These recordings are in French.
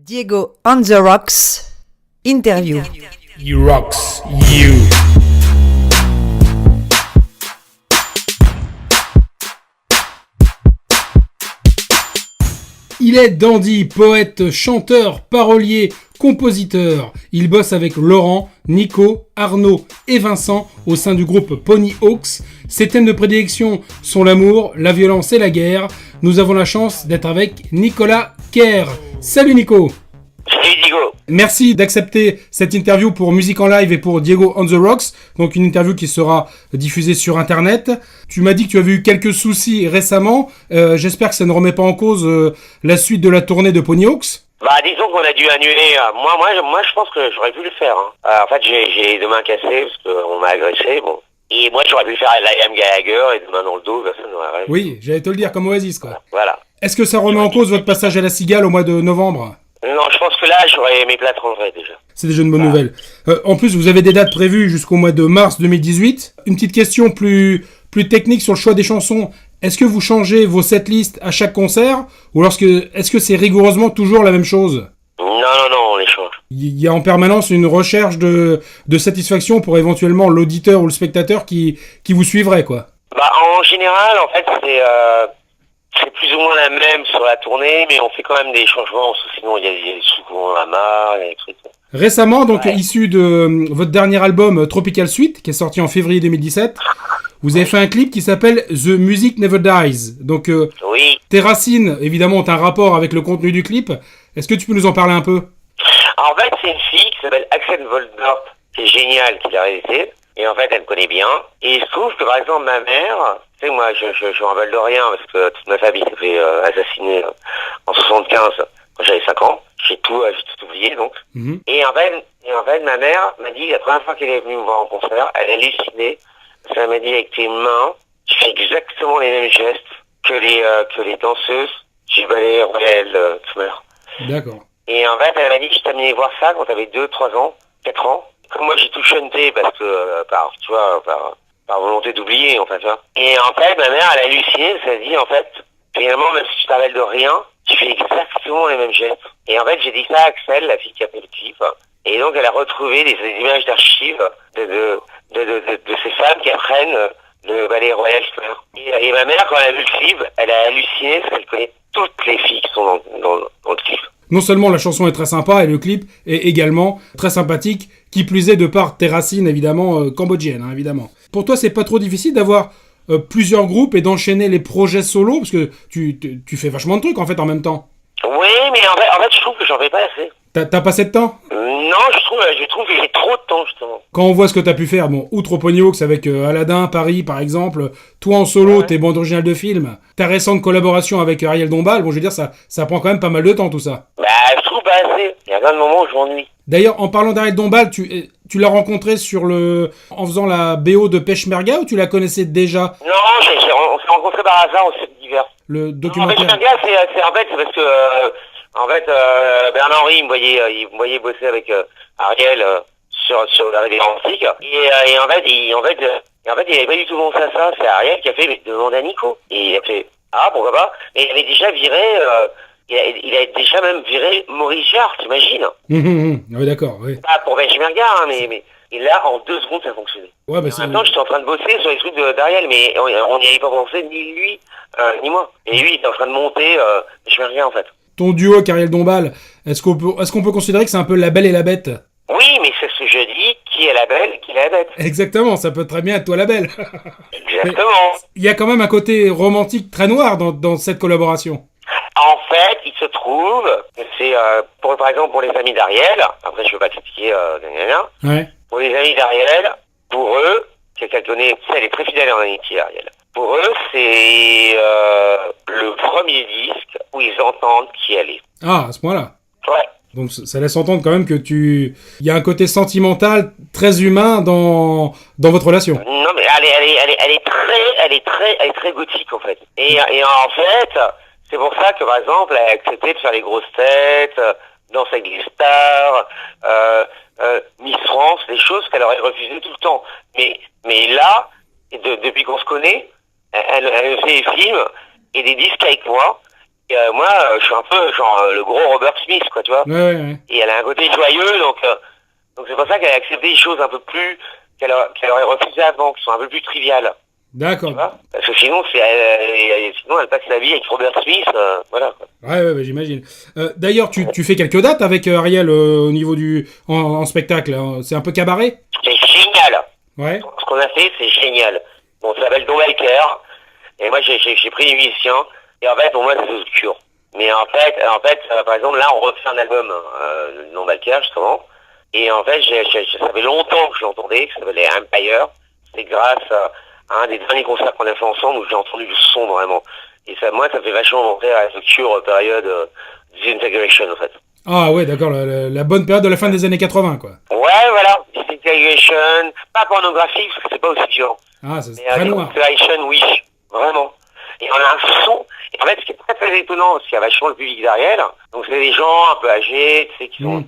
Diego on the Rocks, interview. You rocks, you. Il est dandy, poète, chanteur, parolier, compositeur. Il bosse avec Laurent, Nico, Arnaud et Vincent au sein du groupe Pony Hawks. Ses thèmes de prédilection sont l'amour, la violence et la guerre. Nous avons la chance d'être avec Nicolas Kerr. Salut Nico. Salut Diego. Merci d'accepter cette interview pour Musique en Live et pour Diego on the Rocks. Donc une interview qui sera diffusée sur Internet. Tu m'as dit que tu avais eu quelques soucis récemment. J'espère que ça ne remet pas en cause la suite de la tournée de Pony Hawks. Bah disons qu'on a dû annuler. Moi je pense que j'aurais pu le faire. En fait j'ai les deux mains cassées parce qu'on m'a agressé. Bon. Et moi j'aurais pu faire Liam Gallagher et deux mains dans le dos. Personne n'aurait rêvé. Oui, j'allais te le dire comme Oasis quoi. Voilà. Est-ce que ça remet en cause votre passage à la Cigale au mois de novembre ? Non, je pense que là j'aurais mes plats tranchés déjà. C'est déjà une bonne nouvelle. En plus, vous avez des dates prévues jusqu'au mois de mars 2018. Une petite question plus technique sur le choix des chansons. Est-ce que vous changez vos setlists à chaque concert ou est-ce que c'est rigoureusement toujours la même chose ? Non, on les change. Il y a en permanence une recherche de satisfaction pour éventuellement l'auditeur ou le spectateur qui vous suivrait, quoi. Bah en général, en fait, c'est plus ou moins la même sur la tournée, mais on fait quand même des changements, sinon il y a des sous qu'on a marre, il y a des trucs. Récemment, donc issu de votre dernier album Tropical Suite, qui est sorti en février 2017, vous avez fait un clip qui s'appelle The Music Never Dies. Donc, oui. Tes racines, évidemment, ont un rapport avec le contenu du clip. Est-ce que tu peux nous en parler un peu ? En fait, c'est une fille qui s'appelle Axel Voldorp, qui est géniale, qui l'a réalisé. Et en fait, elle me connaît bien. Et il se trouve que, par exemple, ma mère, tu sais, moi, je me rappelle de rien, parce que toute ma famille s'est fait assassiner en 75, quand j'avais 5 ans. J'ai tout oublié, donc. Mm-hmm. Et en fait, ma mère m'a dit, la première fois qu'elle est venue me voir en concert, elle a halluciné. Ça m'a dit, avec tes mains, tu fais exactement les mêmes gestes que les danseuses du ballet Royal Khmer. D'accord. Et en fait, elle m'a dit que je t'amenais voir ça quand t'avais 2, 3 ans, 4 ans. Comme moi, j'ai tout chanté parce que, par volonté d'oublier, en fait, tu vois. Et en fait, ma mère, elle a halluciné, ça dit, en fait, finalement, même si tu te rappelles de rien, tu fais exactement les mêmes gestes. Et en fait, j'ai dit ça à Axel, la fille qui a fait le clip. Et donc, elle a retrouvé des images d'archives de ces femmes qui apprennent le ballet Royal Khmer. Et ma mère, quand elle a vu le clip, elle a halluciné parce qu'elle connaît toutes les filles qui sont dans le clip. Non seulement la chanson est très sympa et le clip est également très sympathique, qui plus est de par tes racines évidemment cambodgiennes, hein, évidemment. Pour toi, c'est pas trop difficile d'avoir plusieurs groupes et d'enchaîner les projets solo parce que tu fais vachement de trucs en fait en même temps. Oui, mais en fait, je trouve que j'en fais pas assez. T'as pas assez de temps ? Non, je trouve que j'ai trop de temps, justement. Quand on voit ce que t'as pu faire, bon, outre Pony Hawks avec Aladdin, Paris, par exemple, toi en solo, tes bandes originales de films, ta récente collaboration avec Ariel Dombal, bon, je veux dire, ça prend quand même pas mal de temps, tout ça. Bah, je trouve pas assez. Il y a plein de moments où je m'ennuie. D'ailleurs, en parlant d'Ariel Dombal, tu l'as rencontré en faisant la BO de Peshmerga ou tu la connaissais déjà ? Non, on s'est rencontrés par hasard au Cirque d'hiver. Le documentaire. Peshmerga, c'est parce que, Bernard-Henri, il me voyait bosser avec Ariel sur la rivière antique. Et en fait, il avait pas du tout pensé à ça. C'est Ariel qui a fait demander à Nico. Et il a fait, pourquoi pas. Et il avait déjà viré, il a déjà même viré Maurice Jarre, t'imagines? Oui, d'accord, oui. Pas pour Peshmerga, mais et là, en 2 secondes, ça a fonctionné. Ouais, bah en même temps, j'étais en train de bosser sur les trucs d'Ariel, mais on n'y avait pas pensé, ni lui, ni moi. Et lui, il était en train de monter Peshmerga, en fait. Ton duo avec Ariel Dombal, est-ce qu'on peut considérer que c'est un peu la belle et la bête ? Oui, mais c'est ce que je dis, qui est la belle, qui est la bête. Exactement, ça peut très bien être toi la belle. Exactement. Il y a quand même un côté romantique très noir dans cette collaboration. En fait, il se trouve que c'est, par exemple, pour les amis d'Ariel, après je veux pas critiquer, ouais. Pour les amis d'Ariel, pour eux, quelqu'un connaît, tu sais, elle est très fidèle en amitié, Ariel. Pour eux, c'est le premier disque où ils entendent qui elle est. Ah, à ce point-là. Ouais. Donc ça laisse entendre quand même que il y a un côté sentimental très humain dans votre relation. Non, mais elle est très gothique en fait. Et en fait, c'est pour ça que par exemple, elle a accepté de faire les grosses têtes, danser avec les stars, Miss France, des choses qu'elle aurait refusées tout le temps. Mais là, depuis qu'on se connaît, elle fait des films et des disques avec moi. Moi, je suis un peu genre le gros Robert Smith, quoi, tu vois. Ouais. Et elle a un côté joyeux, donc c'est pour ça qu'elle a accepté des choses un peu plus qu'elle aurait refusé avant, qui sont un peu plus triviales. D'accord. Tu vois, parce que sinon, sinon elle passe sa vie avec Robert Smith, voilà. Quoi. Ouais, j'imagine. D'ailleurs, tu fais quelques dates avec Ariel au niveau en spectacle. Hein. C'est un peu cabaret. C'est génial. Ouais. Ce qu'on a fait, c'est génial. Bon, ça s'appelle Don Walker. Et moi, j'ai pris des musiciens. Et en fait, pour moi, c'est obscur. Mais en fait, par exemple, là, on refait un album de Don Walker, justement. Et en fait, ça fait longtemps que je l'entendais, que ça s'appelait Empire. C'est grâce à un des derniers concerts qu'on a fait ensemble où j'ai entendu du son vraiment. Et ça, moi, ça fait vachement penser à la future période Disintegration, en fait. Ah ouais, d'accord, la bonne période de la fin des années 80, quoi. Ouais, voilà. Disintegration, pas pornographique, parce que c'est pas aussi violent. Ah, c'est très noir. Disintegration, oui, vraiment. Et on a un son. Et en fait, ce qui est très très étonnant, c'est qu'il y a vachement le public d'Ariel. Donc c'est des gens un peu âgés, tu sais, qui sont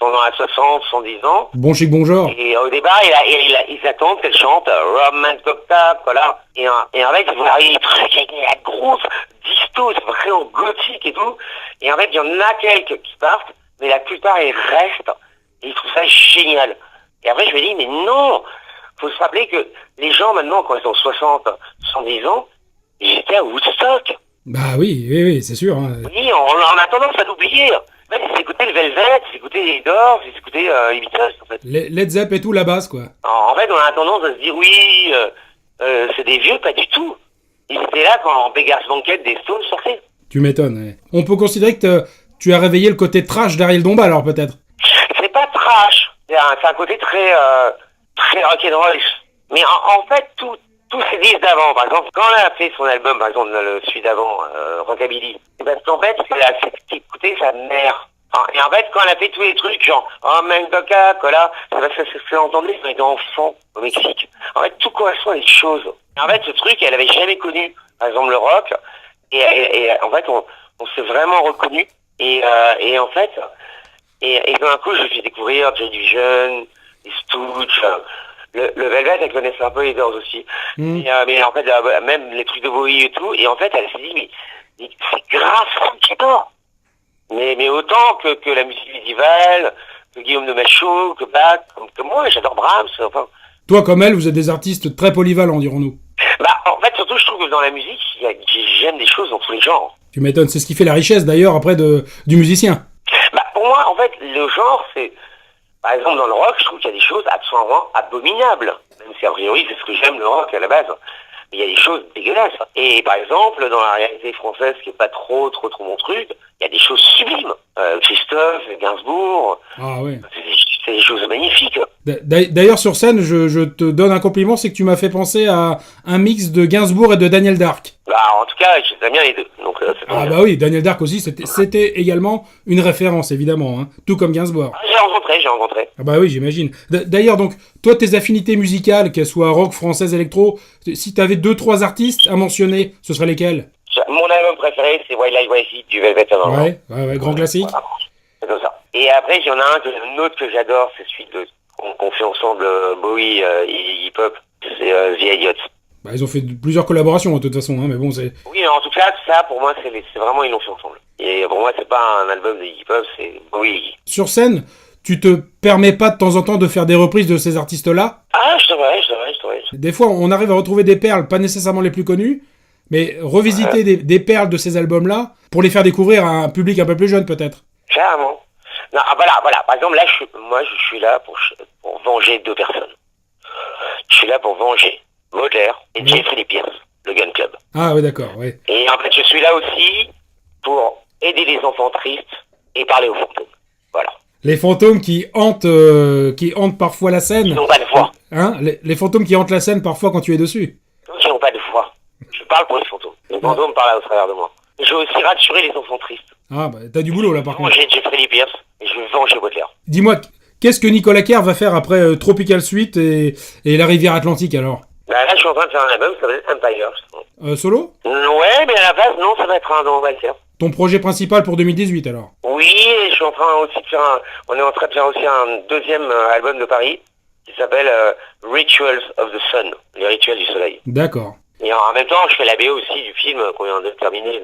dans la 60, 70 ans. Bon chic, bon genre. Et au départ, ils attendent qu'elle chante Roman Top, voilà. Et en fait, ils vont arriver des trucs avec la grosse disto, c'est vraiment gothique et tout. Et en fait, il y en a quelques qui partent, mais la plupart, ils restent. Et ils trouvent ça génial. Et après, je me dis, mais non, faut se rappeler que les gens, maintenant, quand ils ont 60, 70 ans, ils étaient à Woodstock. Bah oui, c'est sûr. Hein. Oui, on a tendance à l'oublier. Même ils écoutaient le Velvet, ils écoutaient les Doors, ils écoutaient les Beatles, en fait. Led Zepp et tout, la base, quoi. En fait, on a tendance à se dire, oui, c'est des vieux, pas du tout. Ils étaient là quand Beggars Banquet des Stones sortait. Tu m'étonnes, ouais. On peut considérer que tu as réveillé le côté trash d'Ariel Dombal, alors, peut-être. C'est pas trash. C'est un côté très rock'n'roll. Mais en fait, tous ces disques d'avant, par exemple, quand elle a fait son album, par exemple, celui d'avant, Rockabilly, parce qu'en fait, elle a écouté sa mère. Et en fait, quand elle a fait tous les trucs, genre, oh, Mancoca, voilà, c'est parce que c'est entendu quand elle était enfant au Mexique. En fait, tout correspond à des choses. Et en fait, ce truc, elle avait jamais connu, par exemple, le rock. Et en fait, on s'est vraiment reconnu. Et en fait, et d'un coup, je lui ai découvrir Joy Division, les Stooges, le Velvet, elle connaissait un peu les Doors aussi. Mais en fait, même les trucs de Bowie et tout. Et en fait, elle s'est dit, mais c'est grave, j'adore. Mais autant que la musique médiévale, que Guillaume de Machaut, que Bach, comme moi, j'adore Brahms, enfin. Toi, comme elle, vous êtes des artistes très polyvalents, dirons-nous. Bah, en fait, surtout, je trouve que dans la musique, j'aime des choses dans tous les genres. Tu m'étonnes, c'est ce qui fait la richesse, d'ailleurs, après, du musicien. Bah, pour moi, en fait, le genre, c'est... Par exemple, dans le rock, je trouve qu'il y a des choses absolument abominables. Même si, a priori, c'est ce que j'aime, le rock, à la base. Mais il y a des choses dégueulasses. Et, par exemple, dans la réalité française, qui est pas trop mon truc, il y a des choses sublimes. Christophe, Gainsbourg... Ah ouais. C'est des choses magnifiques. D'ailleurs, sur scène, je te donne un compliment, c'est que tu m'as fait penser à un mix de Gainsbourg et de Daniel Dark. Bah, en tout cas, j'aime bien les deux. Donc, ah bah oui, Daniel Dark aussi, c'était également une référence, évidemment, hein, tout comme Gainsbourg. J'ai rencontré. Ah bah oui, j'imagine. D'ailleurs, donc, toi, tes affinités musicales, qu'elles soient rock, française, électro, si t'avais 2-3 artistes à mentionner, ce seraient lesquels? Mon album préféré, c'est Wild Life Wazy du Velvet Underground. Ouais, grand classique. Voilà. C'est comme ça. Et après, il y en a un autre que j'adore, c'est celui qu'on fait ensemble, Bowie, Iggy Pop, c'est The Idiots. Bah, ils ont fait plusieurs collaborations, de toute façon, hein, mais bon, c'est... Oui, en tout cas, ça, pour moi, c'est vraiment, ils l'ont fait ensemble. Et pour moi, c'est pas un album de Iggy Pop, c'est Bowie Iggy. Sur scène, tu te permets pas de temps en temps de faire des reprises de ces artistes-là? Ah, je devrais. Des fois, on arrive à retrouver des perles, pas nécessairement les plus connues, mais revisiter des perles de ces albums-là pour les faire découvrir à un public un peu plus jeune, peut-être. Carrément. Non, voilà. Par exemple, là, je suis là pour venger 2 personnes. Je suis là pour venger Baudelaire et Jeffrey Lee Pierce, le Gun Club. Ah ouais, d'accord, ouais. Et en fait, je suis là aussi pour aider les enfants tristes et parler aux fantômes. Voilà. Les fantômes qui hantent parfois la scène. Ils n'ont pas de voix. Hein, les fantômes qui hantent la scène parfois quand tu es dessus. Ils n'ont pas de voix. Je parle pour les fantômes. Les fantômes parlent au travers de moi. Je veux aussi rassurer les enfants tristes. Ah bah t'as du boulot là par contre. Venger Jeffrey Lee Pierce et je veux venger Baudelaire. Dis-moi, qu'est-ce que Nicolas Kerr va faire après Tropical Suite et la rivière Atlantique alors? Bah là, je suis en train de faire un album qui s'appelle Empire. Solo? Ouais, mais à la base, non, ça va être un Don Walker. Ton projet principal pour 2018 alors? Oui, et je suis en train aussi de faire on est en train de faire aussi un deuxième album de Paris qui s'appelle Rituals of the Sun, les rituels du soleil. D'accord. Et en même temps, je fais la BO aussi du film qu'on vient de terminer,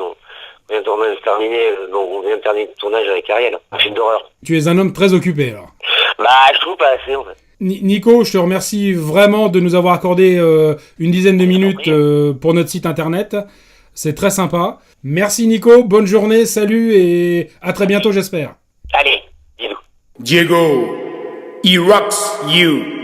On vient de terminer, on vient de terminer le tournage avec Ariel, un film d'horreur. Tu es un homme très occupé, alors. Bah, je trouve pas assez, en fait. Nico, je te remercie vraiment de nous avoir accordé une dizaine de minutes pour notre site internet. C'est très sympa. Merci Nico, bonne journée, salut et à très bientôt j'espère. Allez, bisous. Diego, he rocks you.